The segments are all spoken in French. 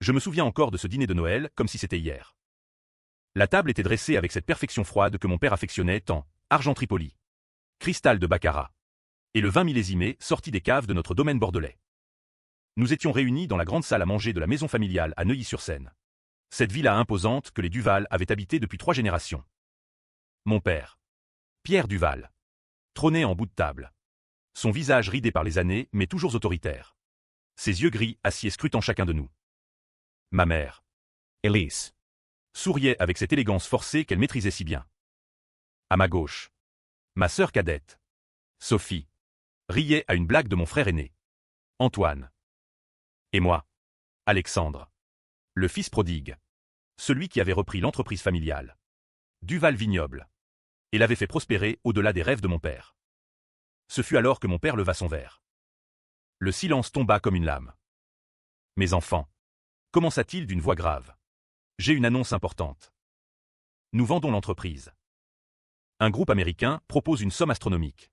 Je me souviens encore de ce dîner de Noël comme si c'était hier. La table était dressée avec cette perfection froide que mon père affectionnait tant, argenterie polie, cristal de baccarat, et le vin millésimé sorti des caves de notre domaine bordelais. Nous étions réunis dans la grande salle à manger de la maison familiale à Neuilly-sur-Seine. Cette villa imposante que les Duval avaient habitée depuis 3 générations. Mon père, Pierre Duval, trônait en bout de table. Son visage ridé par les années, mais toujours autoritaire. Ses yeux gris, acier scrutant chacun de nous. Ma mère, Élise, souriait avec cette élégance forcée qu'elle maîtrisait si bien. À ma gauche, ma sœur cadette, Sophie, riait à une blague de mon frère aîné, Antoine. Et moi, Alexandre, le fils prodigue, celui qui avait repris l'entreprise familiale, Duval Vignoble, et l'avait fait prospérer au-delà des rêves de mon père. Ce fut alors que mon père leva son verre. Le silence tomba comme une lame. Mes enfants, commença-t-il d'une voix grave. J'ai une annonce importante. Nous vendons l'entreprise. Un groupe américain propose une somme astronomique.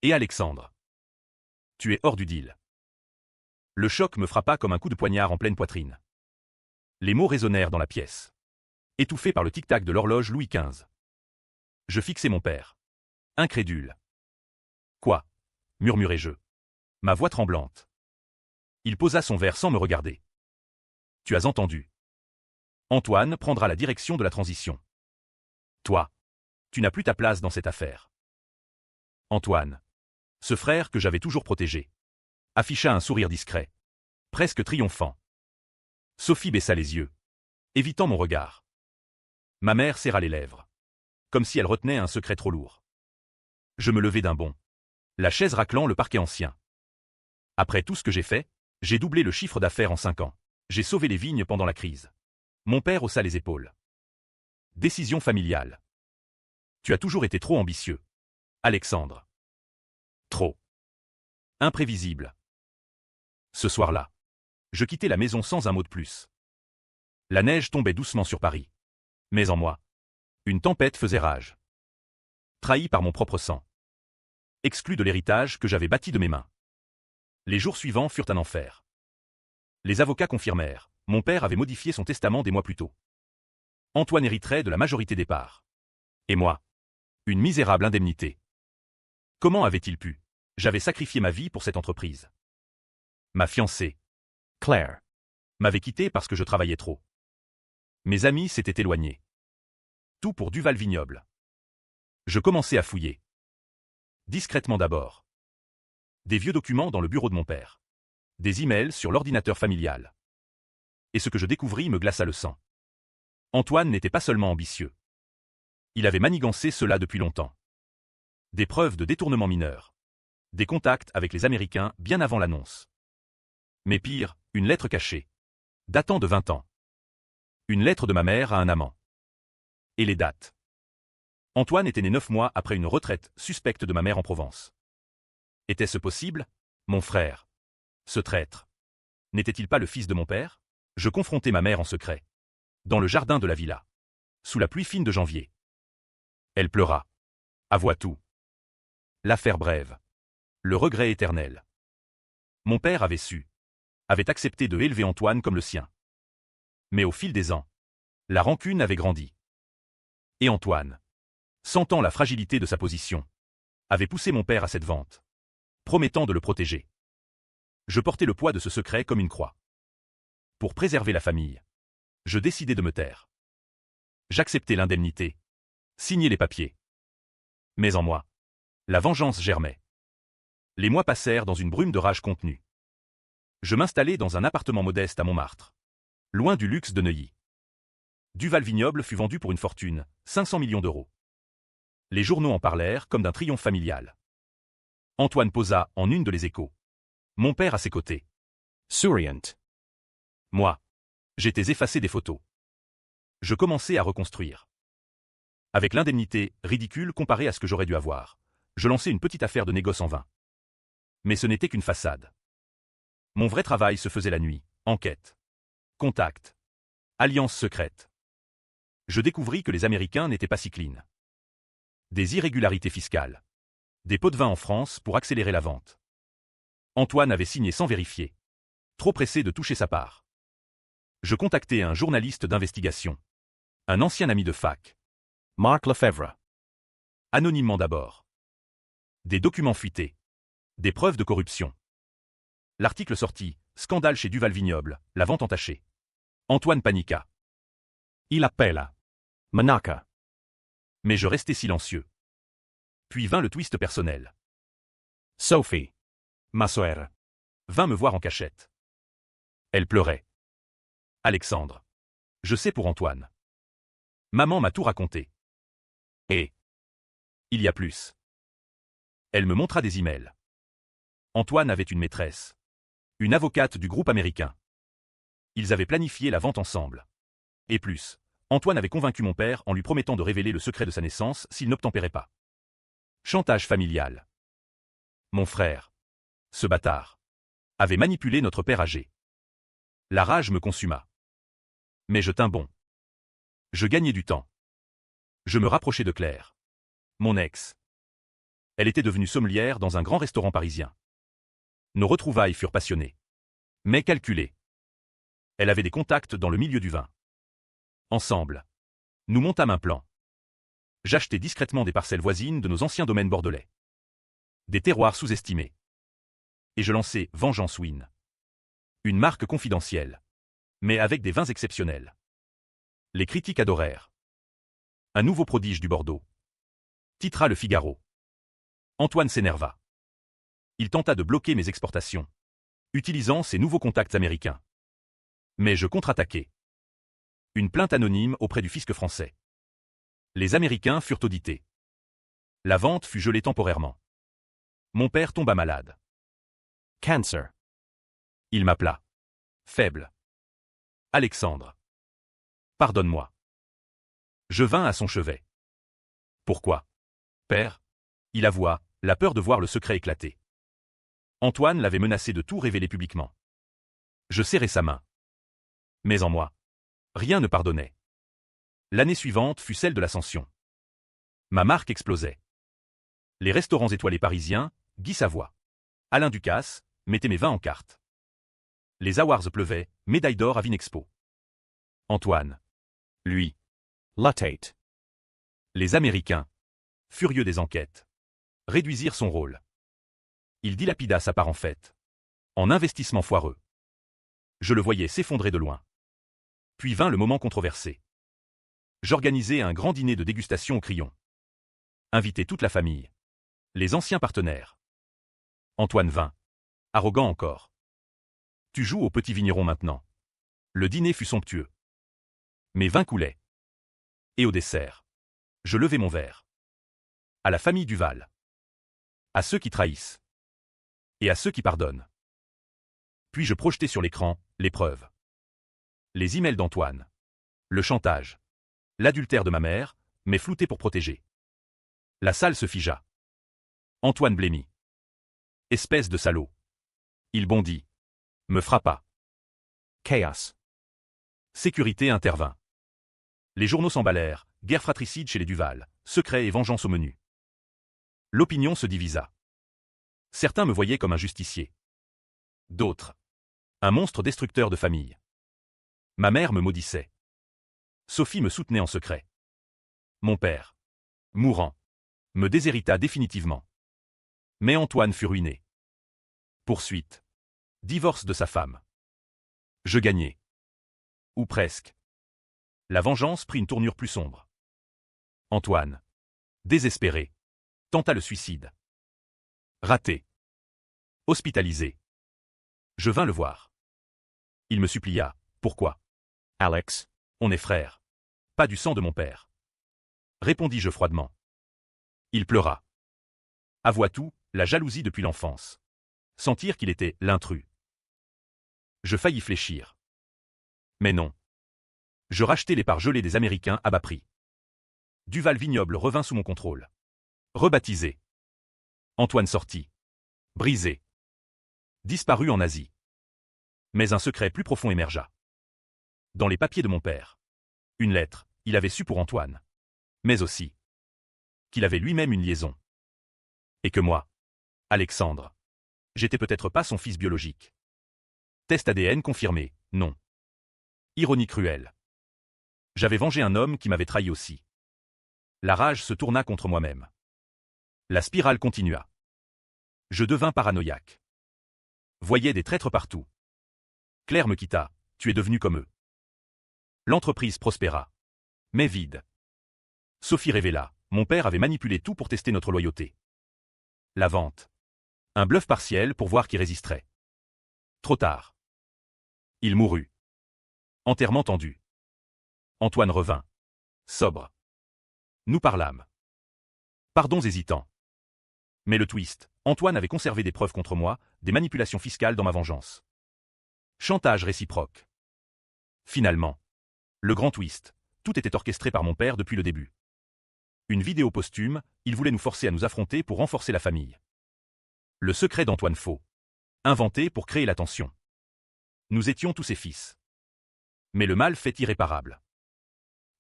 Et Alexandre, tu es hors du deal. Le choc me frappa comme un coup de poignard en pleine poitrine. Les mots résonnèrent dans la pièce, étouffés par le tic-tac de l'horloge Louis XV. Je fixai mon père, incrédule. Quoi? Murmurai-je, ma voix tremblante. Il posa son verre sans me regarder. Tu as entendu. Antoine prendra la direction de la transition. Toi, tu n'as plus ta place dans cette affaire. Antoine, ce frère que j'avais toujours protégé, afficha un sourire discret, presque triomphant. Sophie baissa les yeux, évitant mon regard. Ma mère serra les lèvres, comme si elle retenait un secret trop lourd. Je me levai d'un bond, la chaise raclant le parquet ancien. Après tout ce que j'ai fait, j'ai doublé le chiffre d'affaires en 5 ans. J'ai sauvé les vignes pendant la crise. Mon père haussa les épaules. Décision familiale. Tu as toujours été trop ambitieux, Alexandre. Trop. Imprévisible. Ce soir-là, je quittai la maison sans un mot de plus. La neige tombait doucement sur Paris. Mais en moi, une tempête faisait rage. Trahi par mon propre sang. Exclu de l'héritage que j'avais bâti de mes mains. Les jours suivants furent un enfer. Les avocats confirmèrent, mon père avait modifié son testament des mois plus tôt. Antoine hériterait de la majorité des parts. Et moi, une misérable indemnité. Comment avait-il pu? J'avais sacrifié ma vie pour cette entreprise. Ma fiancée, Claire, m'avait quitté parce que je travaillais trop. Mes amis s'étaient éloignés. Tout pour Duval Vignoble. Je commençai à fouiller. Discrètement d'abord. Des vieux documents dans le bureau de mon père. Des emails sur l'ordinateur familial. Et ce que je découvris me glaça le sang. Antoine n'était pas seulement ambitieux. Il avait manigancé cela depuis longtemps. Des preuves de détournement mineur. Des contacts avec les Américains bien avant l'annonce. Mais pire, une lettre cachée. Datant de 20 ans. Une lettre de ma mère à un amant. Et les dates. Antoine était né 9 mois après une retraite suspecte de ma mère en Provence. Était-ce possible? Mon frère. Ce traître. N'était-il pas le fils de mon père? Je confrontai ma mère en secret. Dans le jardin de la villa. Sous la pluie fine de janvier. Elle pleura. Avoua tout. L'affaire brève. Le regret éternel. Mon père avait su. Avait accepté de élever Antoine comme le sien. Mais au fil des ans, la rancune avait grandi. Et Antoine, sentant la fragilité de sa position, avait poussé mon père à cette vente, promettant de le protéger. Je portais le poids de ce secret comme une croix. Pour préserver la famille, je décidai de me taire. J'acceptai l'indemnité, signai les papiers. Mais en moi, la vengeance germait. Les mois passèrent dans une brume de rage contenue. Je m'installai dans un appartement modeste à Montmartre, loin du luxe de Neuilly. Duval Vignoble fut vendu pour une fortune, 500 millions d'euros. Les journaux en parlèrent comme d'un triomphe familial. Antoine posa en une de les Échos. Mon père à ses côtés. Souriant. Moi, j'étais effacé des photos. Je commençais à reconstruire. Avec l'indemnité, ridicule comparée à ce que j'aurais dû avoir, je lançai une petite affaire de négoce en vain. Mais ce n'était qu'une façade. Mon vrai travail se faisait la nuit, enquête, contact, alliance secrète. Je découvris que les Américains n'étaient pas si clean. Des irrégularités fiscales. Des pots de vin en France pour accélérer la vente. Antoine avait signé sans vérifier. Trop pressé de toucher sa part. Je contactai un journaliste d'investigation. Un ancien ami de fac. Marc Lefebvre. Anonymement d'abord. Des documents fuités. Des preuves de corruption. L'article sorti, scandale chez Duval Vignoble, la vente entachée. Antoine paniqua. Il appella. Manaka. Mais je restai silencieux. Puis vint le twist personnel. Sophie. Ma sœur. Vint me voir en cachette. Elle pleurait. Alexandre. Je sais pour Antoine. Maman m'a tout raconté. Et il y a plus. Elle me montra des emails. Antoine avait une maîtresse. Une avocate du groupe américain. Ils avaient planifié la vente ensemble. Et plus, Antoine avait convaincu mon père en lui promettant de révéler le secret de sa naissance s'il n'obtempérait pas. Chantage familial. Mon frère, ce bâtard, avait manipulé notre père âgé. La rage me consuma. Mais je tins bon. Je gagnais du temps. Je me rapprochai de Claire. Mon ex. Elle était devenue sommelière dans un grand restaurant parisien. Nos retrouvailles furent passionnées. Mais calculées. Elle avait des contacts dans le milieu du vin. Ensemble, nous montâmes un plan. J'achetai discrètement des parcelles voisines de nos anciens domaines bordelais. Des terroirs sous-estimés. Et je lançai Vengeance Wine. Une marque confidentielle. Mais avec des vins exceptionnels. Les critiques adorèrent. Un nouveau prodige du Bordeaux. Titra Le Figaro. Antoine s'énerva. Il tenta de bloquer mes exportations, utilisant ses nouveaux contacts américains. Mais je contre-attaquai. Une plainte anonyme auprès du fisc français. Les Américains furent audités. La vente fut gelée temporairement. Mon père tomba malade. Cancer. Il m'appela. Faible. Alexandre. Pardonne-moi. Je vins à son chevet. Pourquoi? Père? Il avoua, la peur de voir le secret éclater. Antoine l'avait menacé de tout révéler publiquement. Je serrai sa main. Mais en moi, rien ne pardonnait. L'année suivante fut celle de l'ascension. Ma marque explosait. Les restaurants étoilés parisiens, Guy Savoy, Alain Ducasse, mettaient mes vins en carte. Les awards pleuvaient, médaille d'or à Vinexpo. Antoine. Lui. Lutate. Les Américains, furieux des enquêtes, réduisirent son rôle. Il dilapida sa part en fait. En investissement foireux. Je le voyais s'effondrer de loin. Puis vint le moment controversé. J'organisai un grand dîner de dégustation au Crillon. Invité toute la famille. Les anciens partenaires. Antoine vint. Arrogant encore. Tu joues au petit vigneron maintenant. Le dîner fut somptueux. Mes vins coulaient. Et au dessert, je levai mon verre. À la famille Duval. À ceux qui trahissent. Et à ceux qui pardonnent. Puis je projetai sur l'écran les preuves. Les emails d'Antoine. Le chantage. L'adultère de ma mère, mais flouté pour protéger. La salle se figea. Antoine blêmit. Espèce de salaud. Il bondit. Me frappa. Chaos. Sécurité intervint. Les journaux s'emballèrent, guerre fratricide chez les Duval, secret et vengeance au menu. L'opinion se divisa. Certains me voyaient comme un justicier. D'autres. Un monstre destructeur de famille. Ma mère me maudissait. Sophie me soutenait en secret. Mon père, mourant, me déshérita définitivement. Mais Antoine fut ruiné. Poursuite. Divorce de sa femme. Je gagnai. Ou presque. La vengeance prit une tournure plus sombre. Antoine, désespéré, tenta le suicide. Raté. Hospitalisé. Je vins le voir. Il me supplia. Pourquoi? Alex. On est frères. Pas du sang de mon père. Répondis-je froidement. Il pleura. Avoua tout, la jalousie depuis l'enfance. Sentir qu'il était l'intrus. Je faillis fléchir. Mais non. Je rachetai les parts gelées des Américains à bas prix. Duval Vignoble revint sous mon contrôle. Rebaptisé. Antoine sortit. Brisé. Disparu en Asie. Mais un secret plus profond émergea. Dans les papiers de mon père. Une lettre, il avait su pour Antoine. Mais aussi qu'il avait lui-même une liaison. Et que moi, Alexandre, j'étais peut-être pas son fils biologique. Test ADN confirmé, non. Ironie cruelle. J'avais vengé un homme qui m'avait trahi aussi. La rage se tourna contre moi-même. La spirale continua. Je devins paranoïaque. Voyais des traîtres partout. Claire me quitta, tu es devenu comme eux. L'entreprise prospéra. Mais vide. Sophie révéla, mon père avait manipulé tout pour tester notre loyauté. La vente. Un bluff partiel pour voir qui résisterait. Trop tard. Il mourut. Enterrement tendu. Antoine revint. Sobre. Nous parlâmes. Pardons hésitants. Mais le twist, Antoine avait conservé des preuves contre moi, des manipulations fiscales dans ma vengeance. Chantage réciproque. Finalement. Le grand twist, tout était orchestré par mon père depuis le début. Une vidéo posthume, il voulait nous forcer à nous affronter pour renforcer la famille. Le secret d'Antoine faux. Inventé pour créer la tension. Nous étions tous ses fils. Mais le mal fait irréparable.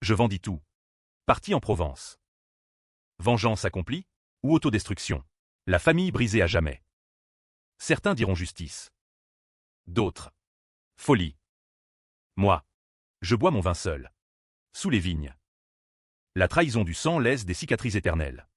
Je vendis tout. Parti en Provence. Vengeance accomplie ou autodestruction. La famille brisée à jamais. Certains diront justice. D'autres. Folie. Moi. Je bois mon vin seul. Sous les vignes. La trahison du sang laisse des cicatrices éternelles.